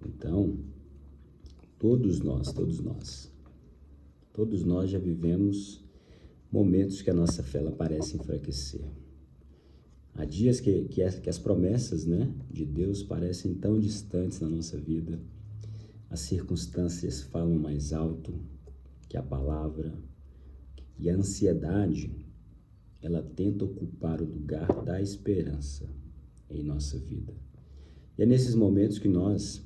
Então, todos nós já vivemos momentos que a nossa fé ela parece enfraquecer. Há dias que as promessas, né, de Deus parecem tão distantes na nossa vida. As circunstâncias falam mais alto que a palavra. E a ansiedade, ela tenta ocupar o lugar da esperança em nossa vida. E é nesses momentos que nós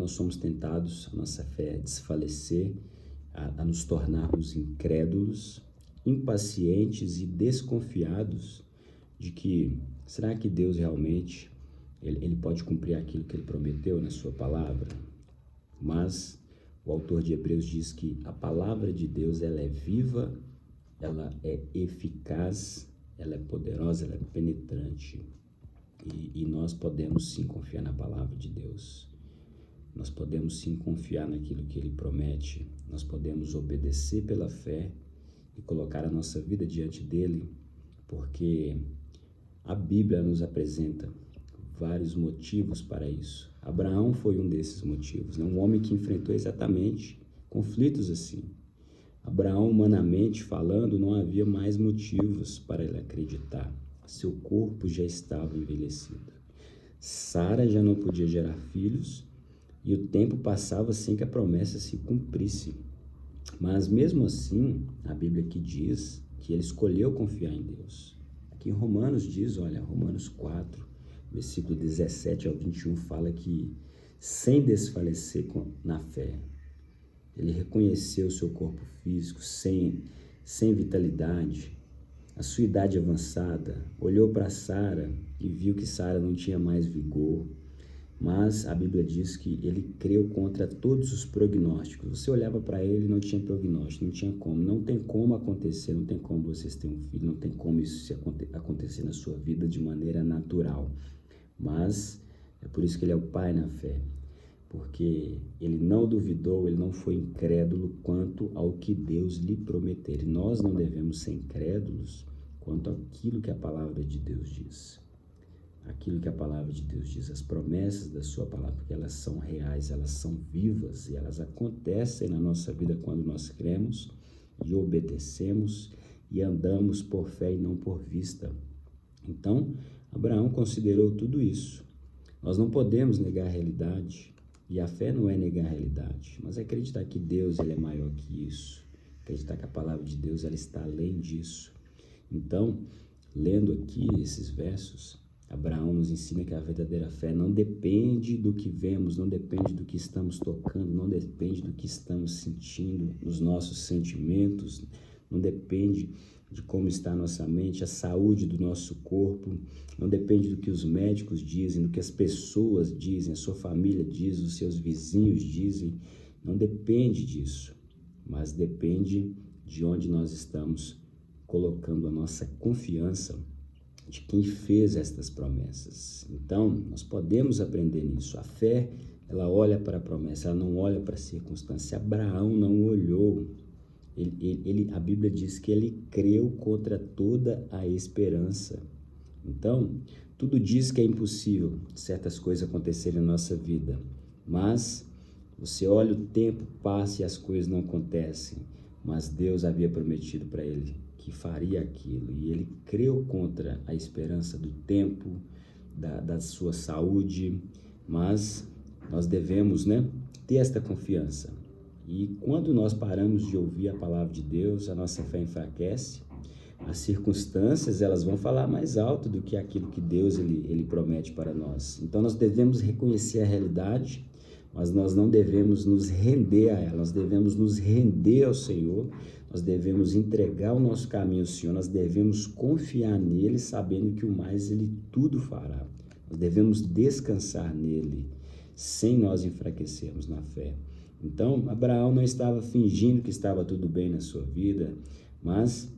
somos tentados, a nossa fé desfalecer, a nos tornarmos incrédulos, impacientes e desconfiados de que, será que Deus realmente, ele pode cumprir aquilo que ele prometeu na sua palavra? Mas o autor de Hebreus diz que a palavra de Deus, ela é viva, ela é eficaz, ela é poderosa, ela é penetrante. E nós podemos sim confiar na palavra de Deus. Nós podemos sim confiar naquilo que ele promete. Nós podemos obedecer pela fé e colocar a nossa vida diante dele, porque a Bíblia nos apresenta vários motivos para isso. Abraão foi um desses motivos, né? Um homem que enfrentou exatamente conflitos assim. Abraão, humanamente falando, não havia mais motivos para ele acreditar. Seu corpo já estava envelhecido. Sara já não podia gerar filhos e o tempo passava sem que a promessa se cumprisse. Mas mesmo assim, a Bíblia aqui diz que ele escolheu confiar em Deus. Aqui em Romanos diz, olha, Romanos 4, versículo 17 ao 21, fala que sem desfalecer na fé, ele reconheceu o seu corpo físico sem vitalidade, a sua idade avançada, olhou para Sara e viu que Sara não tinha mais vigor, mas a Bíblia diz que ele creu contra todos os prognósticos. Você olhava para ele e não tinha prognóstico, não tinha como, não tem como acontecer, não tem como vocês terem um filho, não tem como isso acontecer na sua vida de maneira natural. Mas é por isso que ele é o pai na fé, porque ele não duvidou, ele não foi incrédulo quanto ao que Deus lhe prometeu. Nós não devemos ser incrédulos quanto àquilo que a palavra de Deus diz. Aquilo que a palavra de Deus diz, as promessas da sua palavra, porque elas são reais, elas são vivas e elas acontecem na nossa vida quando nós cremos e obedecemos e andamos por fé e não por vista. Então, Abraão considerou tudo isso. Nós não podemos negar a realidade, e a fé não é negar a realidade, mas é acreditar que Deus ele é maior que isso, acreditar que a palavra de Deus ela está além disso. Então, lendo aqui esses versos, Abraão nos ensina que a verdadeira fé não depende do que vemos, não depende do que estamos tocando, não depende do que estamos sentindo, dos nossos sentimentos, não depende de como está a nossa mente, a saúde do nosso corpo, não depende do que os médicos dizem, do que as pessoas dizem, a sua família diz, os seus vizinhos dizem, não depende disso, mas depende de onde nós estamos colocando a nossa confiança de quem fez estas promessas. Então, nós podemos aprender nisso. A fé, ela olha para a promessa, ela não olha para a circunstância. Abraão não olhou. A Bíblia diz que ele creu contra toda a esperança. Então, tudo diz que é impossível certas coisas acontecerem na nossa vida, mas você olha o tempo, passa e as coisas não acontecem, mas Deus havia prometido para ele que faria aquilo, e ele creu contra a esperança do tempo, da sua saúde, mas nós devemos, ter esta confiança. E quando nós paramos de ouvir a palavra de Deus, a nossa fé enfraquece, as circunstâncias elas vão falar mais alto do que aquilo que Deus ele promete para nós. Então nós devemos reconhecer a realidade, mas nós não devemos nos render a ela, nós devemos nos render ao Senhor, nós devemos entregar o nosso caminho ao Senhor, nós devemos confiar nele, sabendo que o mais ele tudo fará. Nós devemos descansar nele, sem nós enfraquecermos na fé. Então, Abraão não estava fingindo que estava tudo bem na sua vida, mas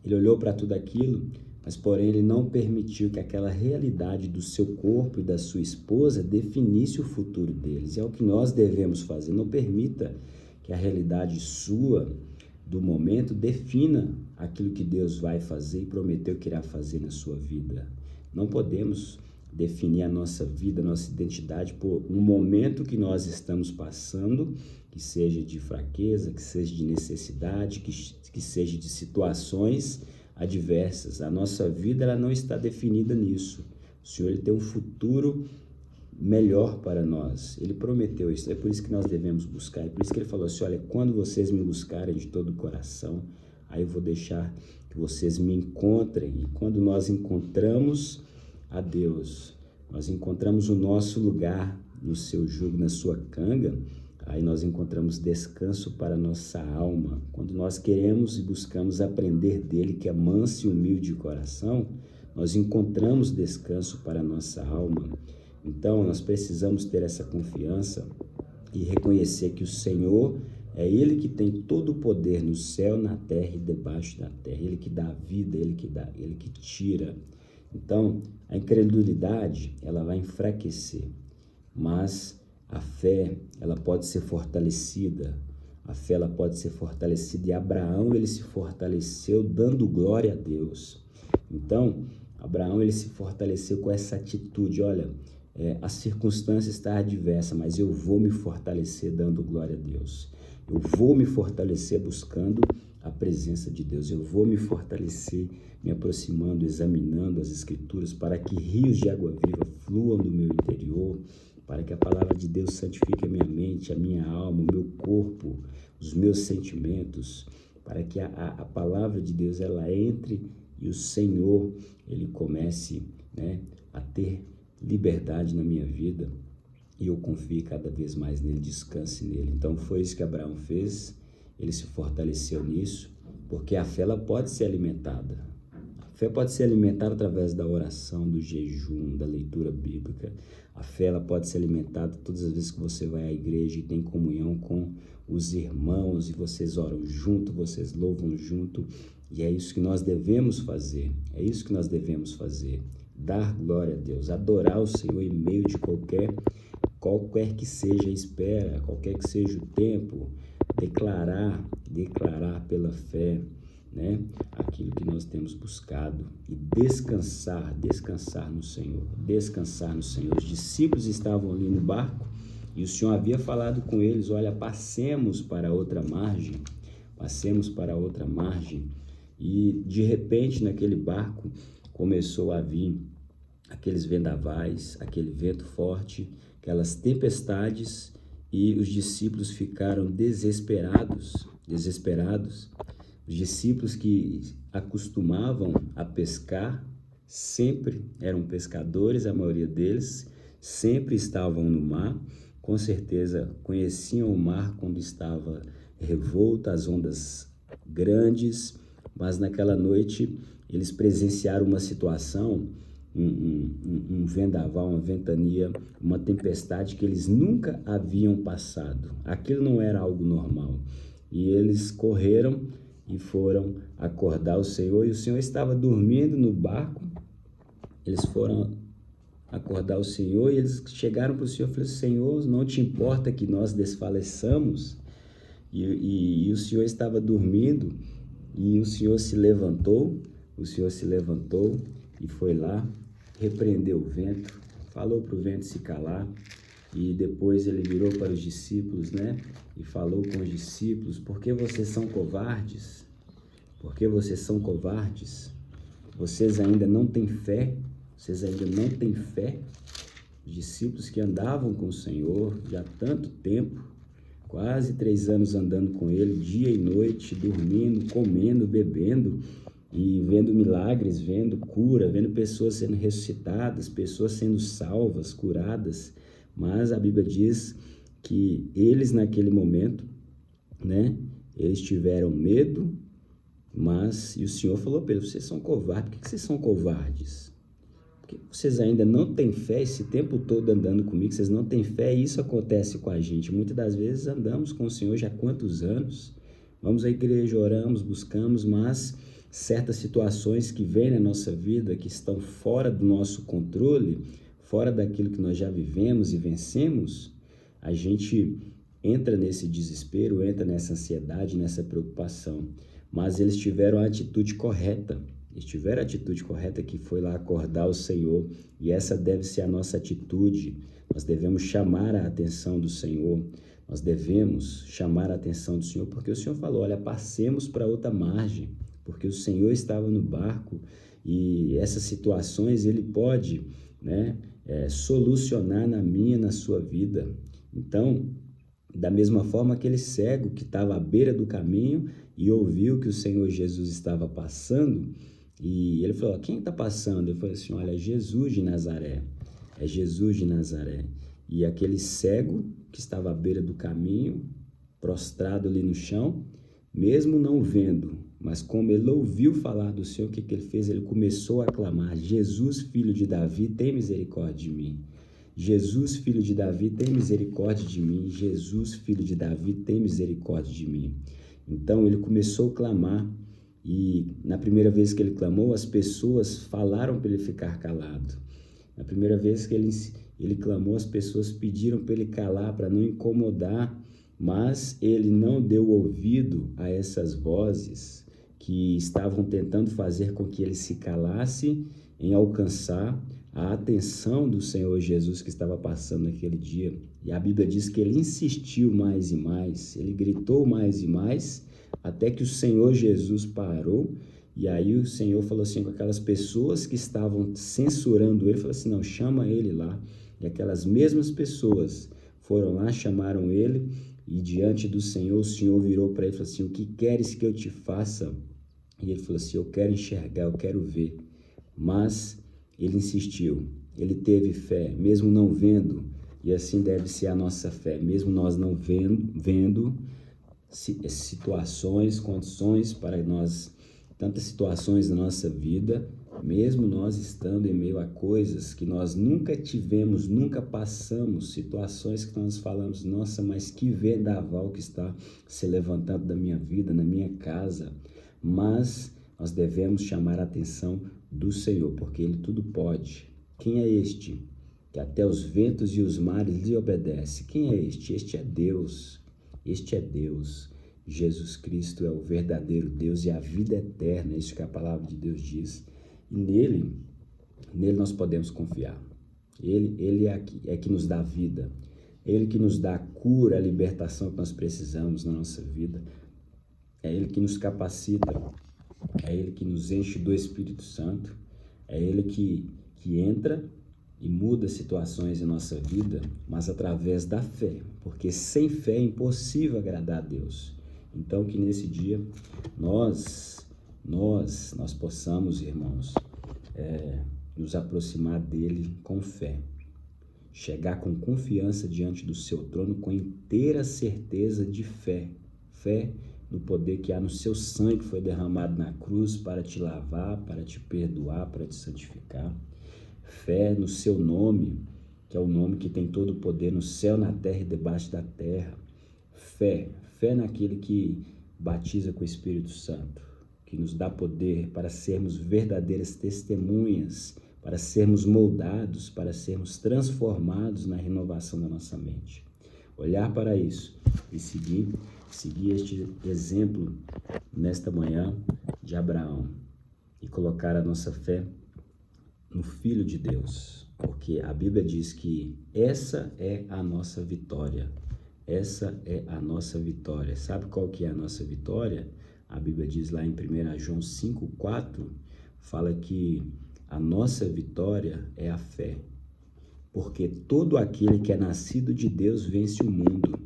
ele olhou para tudo aquilo, mas porém ele não permitiu que aquela realidade do seu corpo e da sua esposa definisse o futuro deles. É o que nós devemos fazer. Não permita que a realidade sua, do momento, defina aquilo que Deus vai fazer e prometeu que irá fazer na sua vida. Não podemos definir a nossa vida, a nossa identidade por um momento que nós estamos passando, que seja de fraqueza, que seja de necessidade, que seja de situações adversas. A nossa vida ela não está definida nisso. O Senhor ele tem um futuro melhor para nós. Ele prometeu isso. É por isso que nós devemos buscar. É por isso que ele falou assim, olha, quando vocês me buscarem de todo o coração, aí eu vou deixar que vocês me encontrem. E quando nós encontramos a Deus, nós encontramos o nosso lugar no seu jugo, na sua canga, aí nós encontramos descanso para a nossa alma. Quando nós queremos e buscamos aprender dele, que é manso e humilde de coração, nós encontramos descanso para a nossa alma. Então, nós precisamos ter essa confiança e reconhecer que o Senhor é Ele que tem todo o poder no céu, na terra e debaixo da terra. Ele que dá a vida, Ele que tira. Então, a incredulidade, ela vai enfraquecer, mas a fé, ela pode ser fortalecida. A fé, ela pode ser fortalecida. E Abraão, ele se fortaleceu dando glória a Deus. Então, Abraão, ele se fortaleceu com essa atitude, olha, a circunstância está adversa, mas eu vou me fortalecer dando glória a Deus. Eu vou me fortalecer buscando a presença de Deus. Eu vou me fortalecer me aproximando, examinando as Escrituras, para que rios de água viva fluam do meu interior, para que a palavra de Deus santifique a minha mente, a minha alma, o meu corpo, os meus sentimentos, para que a palavra de Deus ela entre e o Senhor ele comece, a ter liberdade na minha vida e eu confio cada vez mais nele, descanse nele. Então foi isso que Abraão fez, ele se fortaleceu nisso, porque a fé ela pode ser alimentada. A fé pode ser alimentada através da oração, do jejum, da leitura bíblica. A fé ela pode ser alimentada todas as vezes que você vai à igreja e tem comunhão com os irmãos e vocês oram junto, vocês louvam junto. E é isso que nós devemos fazer, é isso que nós devemos fazer. Dar glória a Deus, adorar o Senhor em meio de qualquer que seja a espera, qualquer que seja o tempo, declarar pela fé, aquilo que nós temos buscado e descansar no Senhor, Os discípulos estavam ali no barco e o Senhor havia falado com eles, olha, passemos para outra margem, e de repente naquele barco começou a vir aqueles vendavais, aquele vento forte, aquelas tempestades, e os discípulos ficaram desesperados. Os discípulos que acostumavam a pescar, sempre eram pescadores, a maioria deles, sempre estavam no mar, com certeza conheciam o mar quando estava revolto, as ondas grandes, mas naquela noite eles presenciaram uma situação, um vendaval, uma ventania, uma tempestade que eles nunca haviam passado. Aquilo não era algo normal. E eles correram e foram acordar o Senhor, e o Senhor estava dormindo no barco. Eles foram acordar o Senhor e eles chegaram para o Senhor e falaram, Senhor, não te importa que nós desfaleçamos? E o Senhor estava dormindo, e o Senhor se levantou e foi lá, repreendeu o vento, falou para o vento se calar, e depois ele virou para os discípulos, e falou com os discípulos, por que vocês são covardes? Por que vocês são covardes? Vocês ainda não têm fé? Os discípulos que andavam com o Senhor já há tanto tempo, quase 3 anos andando com ele, dia e noite, dormindo, comendo, bebendo, e vendo milagres, vendo cura, vendo pessoas sendo ressuscitadas, pessoas sendo salvas, curadas, mas a Bíblia diz que eles naquele momento, eles tiveram medo, e o Senhor falou para eles, vocês são covardes. Por que vocês são covardes? Porque vocês ainda não têm fé, esse tempo todo andando comigo, vocês não têm fé, e isso acontece com a gente. Muitas das vezes andamos com o Senhor já há quantos anos, vamos à igreja, oramos, buscamos, mas certas situações que vêm na nossa vida, que estão fora do nosso controle, fora daquilo que nós já vivemos e vencemos, a gente entra nesse desespero, entra nessa ansiedade, nessa preocupação. Mas eles tiveram a atitude correta, eles tiveram a atitude correta, que foi lá acordar o Senhor, e essa deve ser a nossa atitude. Nós devemos chamar a atenção do Senhor, nós devemos chamar a atenção do Senhor, porque o Senhor falou, olha, passemos para outra margem, porque o Senhor estava no barco, e essas situações Ele pode, né, solucionar na minha, na sua vida. Então, da mesma forma, aquele cego que estava à beira do caminho e ouviu que o Senhor Jesus estava passando, e ele falou, quem está passando? Eu falei assim, olha, Jesus de Nazaré, é Jesus de Nazaré. E aquele cego que estava à beira do caminho, prostrado ali no chão, mesmo não vendo, mas como ele ouviu falar do Senhor, o que ele fez? Ele começou a clamar, Jesus, filho de Davi, tem misericórdia de mim. Jesus, filho de Davi, tem misericórdia de mim. Jesus, filho de Davi, tem misericórdia de mim. Então ele começou a clamar, e na primeira vez que ele clamou, as pessoas falaram para ele ficar calado. Na primeira vez que ele clamou, as pessoas pediram para ele calar, para não incomodar, mas ele não deu ouvido a essas vozes que estavam tentando fazer com que ele se calasse, em alcançar a atenção do Senhor Jesus que estava passando naquele dia. E a Bíblia diz que ele insistiu mais e mais, ele gritou mais e mais, até que o Senhor Jesus parou. E aí o Senhor falou assim com aquelas pessoas que estavam censurando ele, falou assim, não, chama ele lá. E aquelas mesmas pessoas foram lá, chamaram ele, e diante do Senhor, o Senhor virou para ele e falou assim, o que queres que eu te faça? E ele falou assim, eu quero enxergar, eu quero ver. Mas ele insistiu, ele teve fé, mesmo não vendo, e assim deve ser a nossa fé, mesmo nós não vendo situações, condições para nós, tantas situações na nossa vida, mesmo nós estando em meio a coisas que nós nunca tivemos, nunca passamos, situações que nós falamos, nossa, mas que vendaval que está se levantando da minha vida, na minha casa, mas nós devemos chamar a atenção do Senhor, porque Ele tudo pode. Quem é este que até os ventos e os mares lhe obedece? Quem é este? Este é Deus. Este é Deus. Jesus Cristo é o verdadeiro Deus e a vida eterna, é isso que a palavra de Deus diz. E nele nós podemos confiar. Ele é que nos dá vida. Ele que nos dá a cura, a libertação que nós precisamos na nossa vida. É Ele que nos capacita. É Ele que nos enche do Espírito Santo, é Ele que entra e muda situações em nossa vida, mas através da fé, porque sem fé é impossível agradar a Deus. Então que nesse dia nós possamos, irmãos, nos aproximar dEle com fé, chegar com confiança diante do seu trono com inteira certeza de fé, no poder que há no seu sangue que foi derramado na cruz para te lavar, para te perdoar, para te santificar. Fé no seu nome, que é o nome que tem todo o poder no céu, na terra e debaixo da terra. Fé naquele que batiza com o Espírito Santo, que nos dá poder para sermos verdadeiras testemunhas, para sermos moldados, para sermos transformados na renovação da nossa mente. Olhar para isso e seguir este exemplo nesta manhã de Abraão e colocar a nossa fé no Filho de Deus, porque a Bíblia diz que essa é a nossa vitória. Essa é a nossa vitória. Sabe qual que é a nossa vitória? A Bíblia diz lá em 1 João 5,4, fala que a nossa vitória é a fé. Porque todo aquele que é nascido de Deus vence o mundo.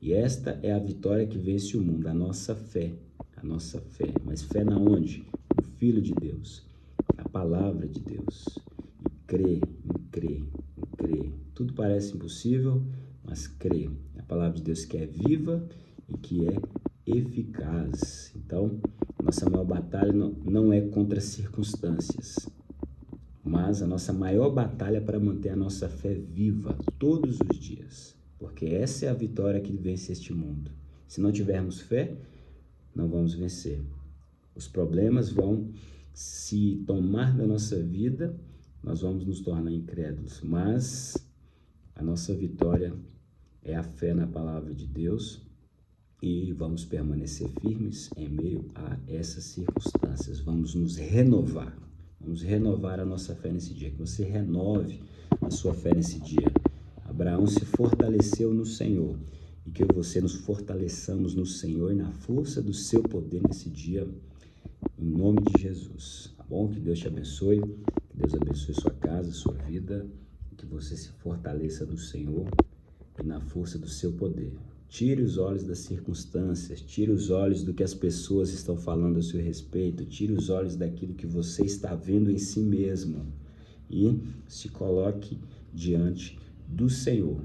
E esta é a vitória que vence o mundo, a nossa fé. A nossa fé. Mas fé na onde? No Filho de Deus, na palavra de Deus. E crer. Tudo parece impossível, mas crê. A palavra de Deus que é viva e que é eficaz. Então, nossa maior batalha não é contra as circunstâncias, mas a nossa maior batalha é para manter a nossa fé viva todos os dias, porque essa é a vitória que vence este mundo. Se não tivermos fé, não vamos vencer. Os problemas vão se tomar da nossa vida, nós vamos nos tornar incrédulos, mas a nossa vitória é a fé na palavra de Deus, e vamos permanecer firmes em meio a essas circunstâncias. Vamos nos renovar. Vamos renovar a nossa fé nesse dia. Que você renove a sua fé nesse dia. Abraão se fortaleceu no Senhor. E que você nos fortaleçamos no Senhor e na força do seu poder nesse dia. Em nome de Jesus. Tá bom? Que Deus te abençoe. Que Deus abençoe sua casa, sua vida. Que você se fortaleça no Senhor e na força do seu poder. Tire os olhos das circunstâncias, tire os olhos do que as pessoas estão falando a seu respeito, tire os olhos daquilo que você está vendo em si mesmo e se coloque diante do Senhor.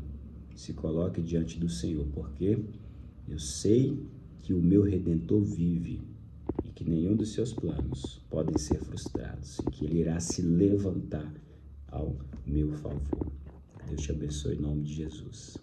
Se coloque diante do Senhor, porque eu sei que o meu Redentor vive e que nenhum dos seus planos podem ser frustrados e que Ele irá se levantar ao meu favor. Deus te abençoe em nome de Jesus.